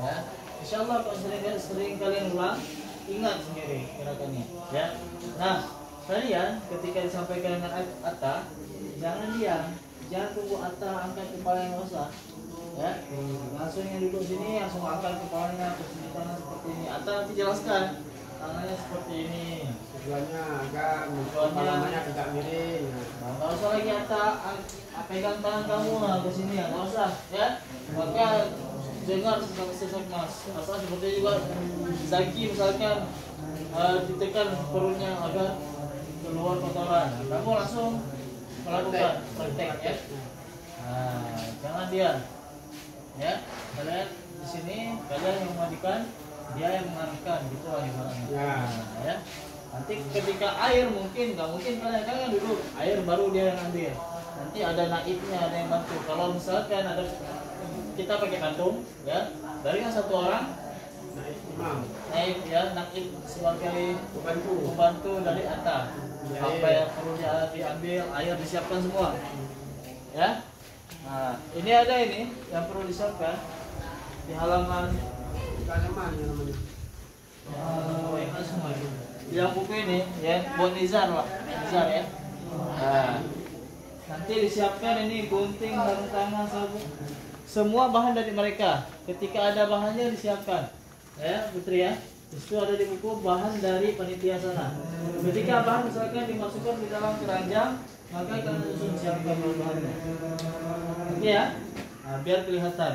Ya, insya Allah kalau sering kalian ulang, ingat sendiri gerakannya. Ya. Nah, kalian ketika disampaikan dengan Atta, jangan diam, jangan tunggu Atta angkat kepala yang usah. Ya, langsung yang duduk sini langsung angkat kepalanya, posisi tangan seperti ini. Atta nanti jelaskan tangannya seperti ini. Tujuannya agar kepalanya tidak miring. Nggak usah lagi Atta pegang tangan kamu lah ke sini ya, nggak usah ya. Maka dengar sesak mas. Apa seperti juga Zaki misalkan ditekan perutnya agar keluar kotoran. Kamu langsung melakukan praktek ya. Nah, jangan diam. Ya, kalian di sini kalian yang memandikan, dia yang mengarahkan gitu lah ibaratnya. Ya. Nanti ketika air mungkin nggak mungkin kalian duduk, air baru dia yang ambil. Nanti ada naibnya, ada yang bantu. Kalau misalkan ada kita pakai kantung, ya, dari yang satu orang naib ya, naib sebagai pembantu dari atas. Apa yang perlu diambil, air disiapkan semua, ya. Nah, ini ada ini yang perlu disiapkan di halaman yang buku ini ya, buat nizar lah, nizar ya. Nah, nanti disiapkan ini gunting, sarung tangan, sabuk, semua bahan dari mereka. Ketika ada bahannya disiapkan, ya Putri ya. Itu ada di buku bahan dari panitia sana. Ketika bahan misalkan dimasukkan di dalam keranjang, maka kalian langsung siapkan bahan-bahannya. Oke ya, nah, biar kelihatan.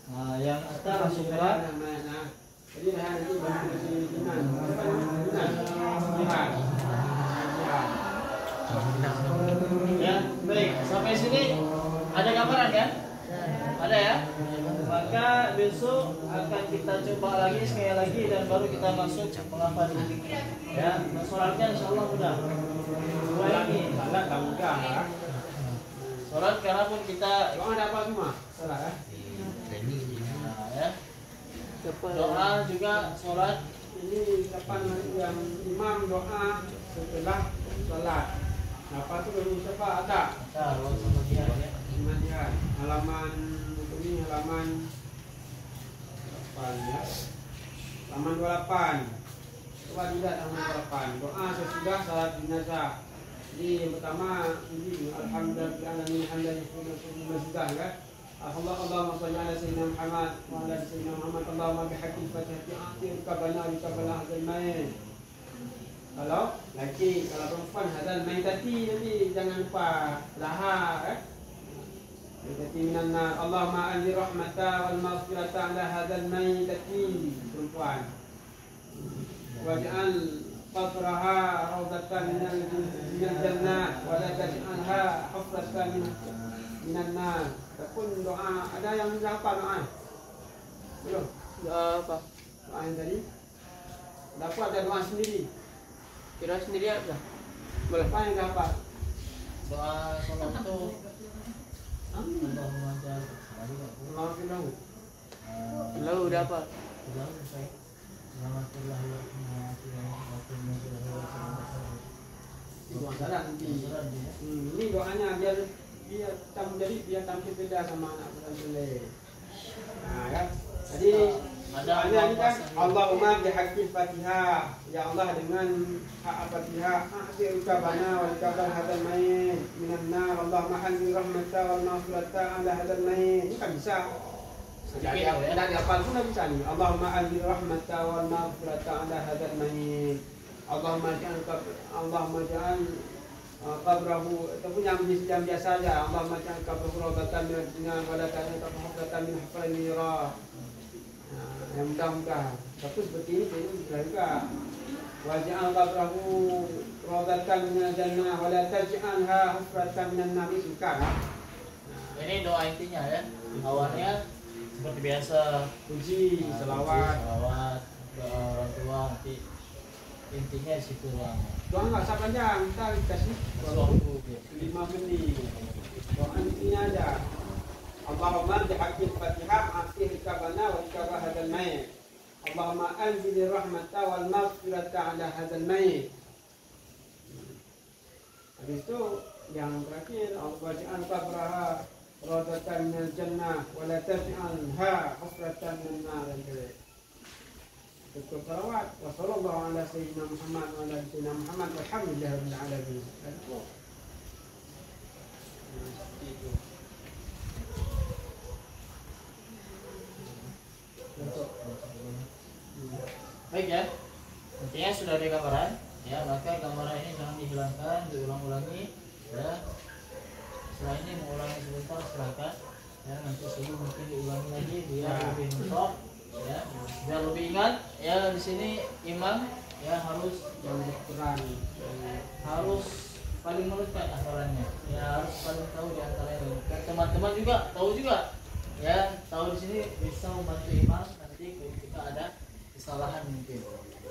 Nah, yang atas langsung gerak. Jadi nanti Ya, baik. Sampai sini ada gambaran ya? Ada ya? Maka besok akan kita coba lagi sekali lagi dan baru kita masuk menghafal. Ya, mensolatnya insyaallah mudah. Dua lagi. tak mudah. Sholat karena pun kita Doa ada apa semua? Salah ya? nah, ya. Doa juga sholat. Ini kapan yang imam doa setelah sholat. Apa tuh dulu siapa ada? Nah, kalau sama dia ya. Kemudian halaman ini halaman 8 ya. Halaman 28. Coba dilihat halaman 28. Doa sesudah salat jenazah. Jadi yang pertama ini alhamdulillah hamdan sudah kan. Allahumma shalli ala sayyidina Muhammad wa ala sayyidina Muhammad Allahumma bihaqqi fatihati akhir kabana bi kabana hadzal main. Kalau laki, kalau perempuan hadzal main tadi jangan lupa laha Jadi minan nar Allahumma anzil rahmata wal maghfirata ala hadzal maitati perempuan. Waj'al qabraha rawdatan minal jannah wa la taj'alha hufratan minan nar. Ataupun doa ada yang hafal doa? Belum? Doa apa? Doa yang tadi? Dapat ada doa sendiri. Kira sendiri ada. Boleh apa yang hafal? Doa sholat itu Allahumma ja'al Allah filahu. Lalu udah apa? Doa salat nanti. Ini doanya biar tampil beda sama anak pesantren. Nah, kan? Jadi doanya ini kan Allahumma bihaqqil Fatihah. Ya Allah dengan hak Fatihah, akhir kabana wal kabal hadzal mayyit minan nar. Allahumma anzil rahmata wal maghfirata ala hadzal mayyit. Ini kan bisa. Tidak dihafal pun bisa nih. Allahumma anzil rahmata wal maghfirata ala hadzal mayyit. Allahumma ja'al qabrahu ataupun yang biasa saja. Allahumma ja'al qabrahu rawdatan min al-jinan wa la taj'al hufratan min hufril nira. Yang mudah-mudahan. Tapi seperti ini bisa juga. Wa ja'al qabrahu rawdatan min al-jannah wa la taj'alha hufratan min an-nar. Suka. Ini doa intinya ya. Awalnya seperti biasa Puji, selawat. Doa orang tua nanti intinya di situ doang. Doa nggak usah panjang, kita kasih 5 menit. Doa intinya aja. Allahumma bihaqqil Fatihah akhir kabana wa kabah hadzal mayyit. Allahumma anzil rahmata wal maghfirata ala hadzal mayyit. Habis itu yang terakhir waj'al qabraha rawdatan minal jannah wa la taj'alha hufratan minan nar. Cukup salawat wa sallallahu ala sayyidina Muhammad wa ala sayyidina Muhammad walhamdulillahirabbil alamin. Baik ya. Intinya sudah ada gambaran ya, maka gambaran ini jangan dihilangkan, diulang-ulangi ya. Setelah ini mengulangi sebentar silakan ya, nanti sebelum mungkin diulangi lagi biar lebih mentok ya, biar lebih ingat ya. Di sini imam ya harus paling menurutkan hafalannya ya, harus paling tahu di antaranya. Teman-teman juga tahu juga ya, tahu di sini bisa membantu imam nanti ketika ada kesalahan mungkin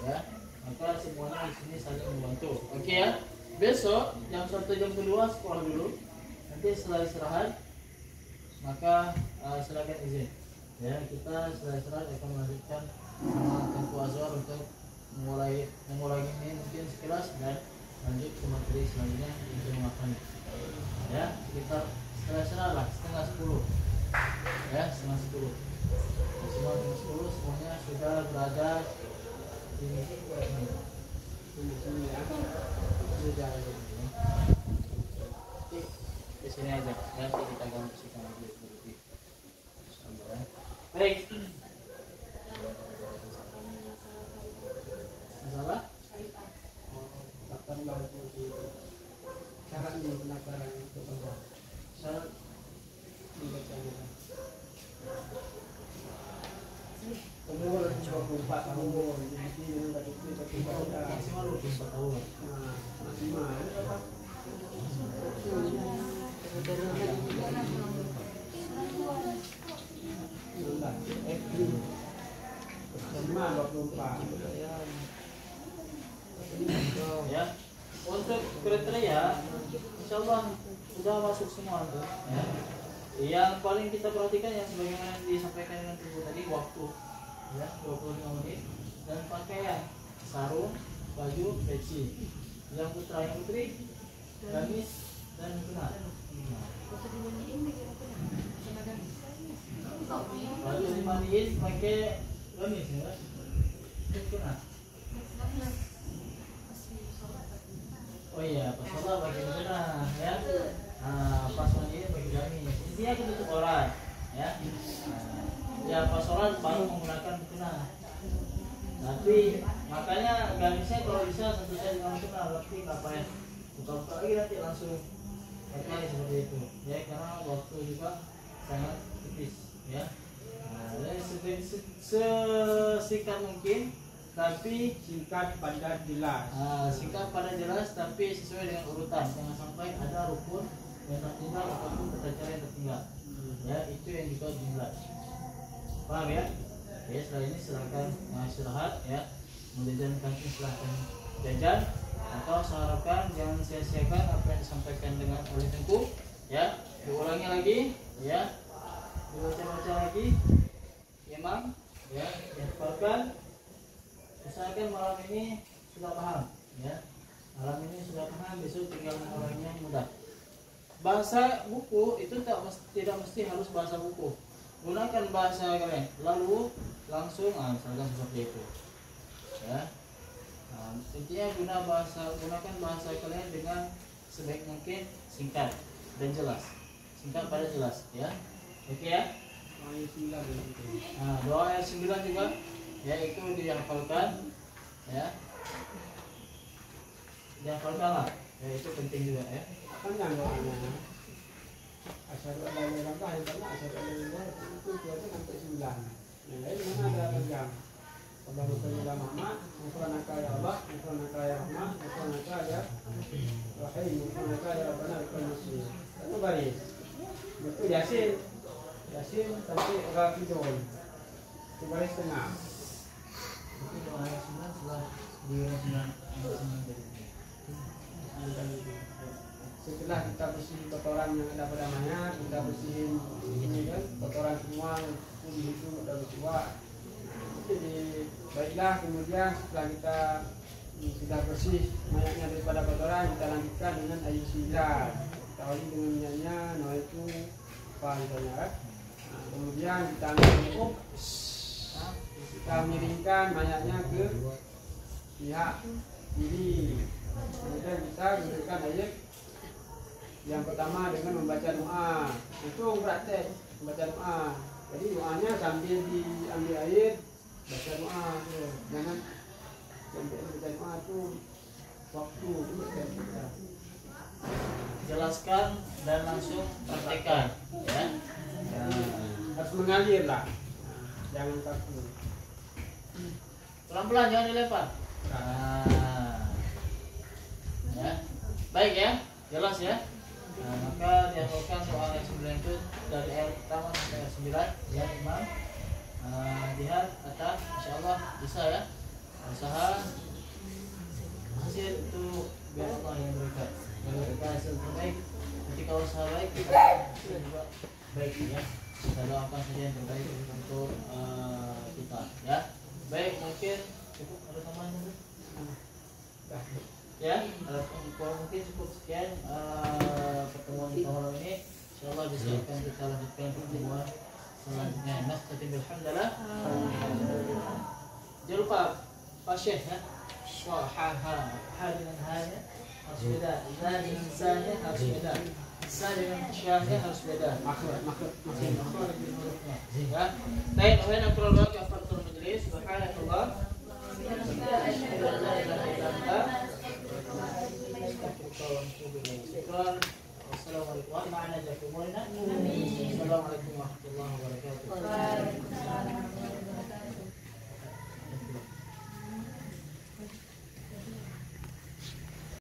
ya, maka semuanya di sini saling membantu. Oke ya. Besok jam 1 jam kedua sekolah dulu. Nanti setelah istirahat maka silakan izin ya, kita setelah istirahat akan melanjutkan sama Tengku Azwar untuk memulai ini mungkin sekilas dan lanjut ke materi selanjutnya untuk makan ya. Kita setelah istirahat lah setengah 10 ya, setengah 10 semua jam 10 semuanya sudah berada di sini aja. Nanti kita gambarkan lagi lebih. Baik. Masalah? Syarat ini pendaftaran untuk Allah. Syarat Dibacanya. Umur 24 tahun. Jadi enggak cukup maksimal 24 tahun. maksimal berapa? Ya. Untuk kriteria, insya Allah sudah masuk semua tuh. Ya. Yang paling kita perhatikan yang sebagaimana disampaikan dengan ibu tadi, waktu, ya 25 menit, dan pakaian, sarung, baju, peci. Yang putra yang putri, gamis dan mukena. Waktu dimandiin pakai gamis ya, mukena. Oh iya, pas sholat pakai mukena ya. Pas mandiin pakai gamis. Intinya ketutup aurat ya. Ya pas sholat baru menggunakan mukena. Tapi makanya gamisnya kalau bisa tentu saja dengan mukena, tapi ngapain buka-buka lagi nanti langsung pakai seperti itu ya, karena waktu juga sangat tipis ya. Sesingkat mungkin tapi Singkat, padat, jelas. singkat pada jelas tapi sesuai dengan urutan, jangan sampai ada rukun yang tertinggal ataupun tata cara yang tertinggal ya, itu yang juga jelas. Paham ya? Ya setelah ini silakan istirahat ya, mau jajan kantin silahkan jajan, atau saya harapkan jangan sia-siakan apa yang disampaikan dengan oleh Tengku ya, diulangi lagi ya, dibaca-baca lagi imam ya, dihafalkan. Usahakan malam ini sudah paham ya, malam ini sudah paham, besok tinggal mengulanginya mudah. Bahasa buku itu tidak mesti harus bahasa buku, gunakan bahasa kalian lalu langsung misalkan seperti itu ya. Intinya gunakan bahasa kalian dengan sebaik mungkin, singkat dan jelas, singkat pada jelas ya. Oke ya. Doa ayat 9 juga ya, itu dihafalkan ya, dihafalkan lah ya, itu penting juga ya. Panjang doanya. Asyhadu an la ilaha illallah, asyhadu anna Muhammadan rasulullah, itu sampai 9. Yang lain mana ada panjang. Allahumma shalli ala Muhammad, ghufranaka ya Allah, ghufranaka ya Rahman, ghufranaka ya Rahim, ghufranaka ya Rabbana lakal masjid. Itu baris. Itu Yasin. Yasin sampai Ghafirun. Itu baris tengah. Itu doa ayat 9 setelah ayat 9 tadi. Setelah kita bersih kotoran yang ada pada mayat, kita bersihin ini kan, kotoran semua itu udah bersuah. Jadi baiklah, kemudian setelah kita sudah bersih mayatnya daripada kotoran, kita lanjutkan dengan air silat. Kita awali dengan minyaknya, itu apa misalnya kan. Nah, kemudian kita ambil cukup, kita miringkan mayatnya ke pihak kiri. Kemudian kita gunakan air yang pertama dengan membaca doa. Itu praktek membaca doa. Jadi doanya sambil diambil air, baca doa tuh. Jangan sambil baca doa tuh waktu itu kita Jelaskan dan langsung praktekkan ya. Harus mengalir lah. Jangan takut. Pelan-pelan, jangan dilempar. Ya. Baik ya, jelas ya. Maka dihafalkan doa ayat 9 itu dari ayat pertama sampai ayat 9 ya Imam. Lihat atas, insyaallah bisa ya. Usaha hasil itu biar Allah yang berikan. Kalau kita hasil terbaik, ketika usaha baik kita juga baik ya. Kita doakan saja yang terbaik untuk kita ya. Baik, mungkin cukup, ada tambahan dulu. Ya, kalau mungkin cukup sekian pertemuan kita malam ini. Insyaallah bisa akan kita lanjutkan pertemuan selanjutnya. Alhamdulillah. Jangan lupa Pak Syekh ya. Ha dengan ha-nya harus beda. Za dengan za-nya harus beda. Sa dengan sya-nya harus beda. Makhluk hurufnya. Ya. Baik, akhirnya kalau kafaratul majlis, subhanallah. Assalamualaikum warahmatullahi wabarakatuh.